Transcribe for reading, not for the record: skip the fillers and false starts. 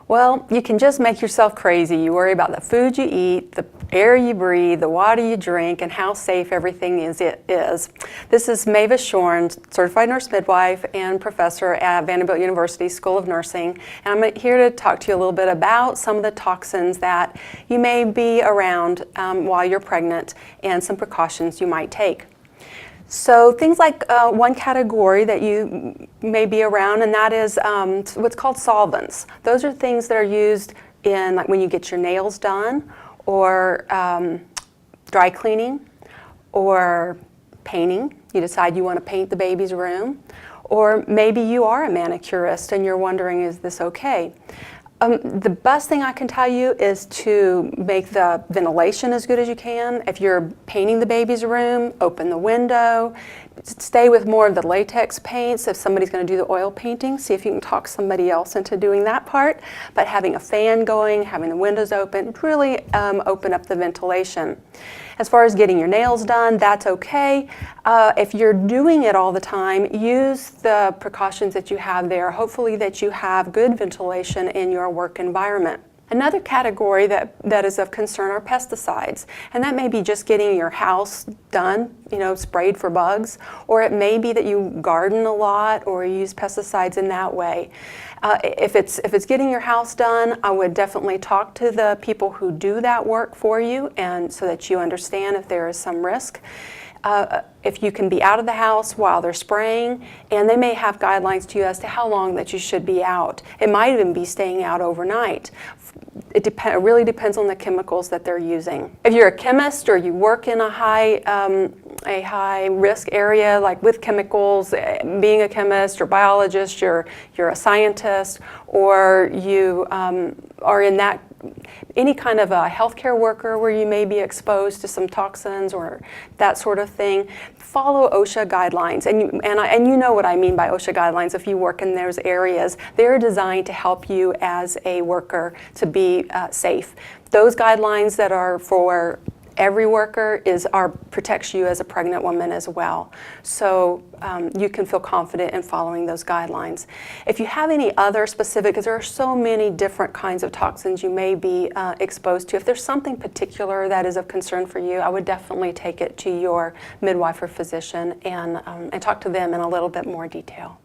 Well, you can just make yourself crazy. You worry about the food you eat, the air you breathe, the water you drink, and how safe everything is. This is Mavis Schorn, certified nurse midwife and professor at Vanderbilt University School of Nursing. And I'm here to talk to you a little bit about some of the toxins that you may be around while you're pregnant and some precautions you might take. So things like one category that you may be around, and that is what's called solvents. Those are things that are used in, like, when you get your nails done, or dry cleaning, or painting. You decide you want to paint the baby's room, or maybe you are a manicurist and you're wondering, is this okay? The best thing I can tell you is to make the ventilation as good as you can. If you're painting the baby's room, open the window. Stay with more of the latex paints. If somebody's going to do the oil painting, see if you can talk somebody else into doing that part. But having a fan going, having the windows open, really open up the ventilation. As far as getting your nails done, that's okay. If you're doing it all the time, use the precautions that you have there. Hopefully that you have good ventilation in your work environment. Another category that is of concern are pesticides, and that may be just getting your house done, sprayed for bugs, or it may be that you garden a lot or use pesticides in that way. If it's getting your house done, I would definitely talk to the people who do that work for you, and so that you understand if there is some risk. If you can be out of the house while they're spraying, and they may have guidelines to you as to how long that you should be out. It might even be staying out overnight. It really depends on the chemicals that they're using. If you're a chemist or you work in a high risk area, like with chemicals, being a chemist or biologist, you're a scientist, or you are in that any kind of a healthcare worker where you may be exposed to some toxins or that sort of thing, follow OSHA guidelines. And you know what I mean by OSHA guidelines. If you work in those areas, they're designed to help you as a worker to be safe. Those guidelines that are for every worker protects you as a pregnant woman as well. So you can feel confident in following those guidelines. If you have any other specific, because there are so many different kinds of toxins you may be exposed to, if there's something particular that is of concern for you, I would definitely take it to your midwife or physician and talk to them in a little bit more detail.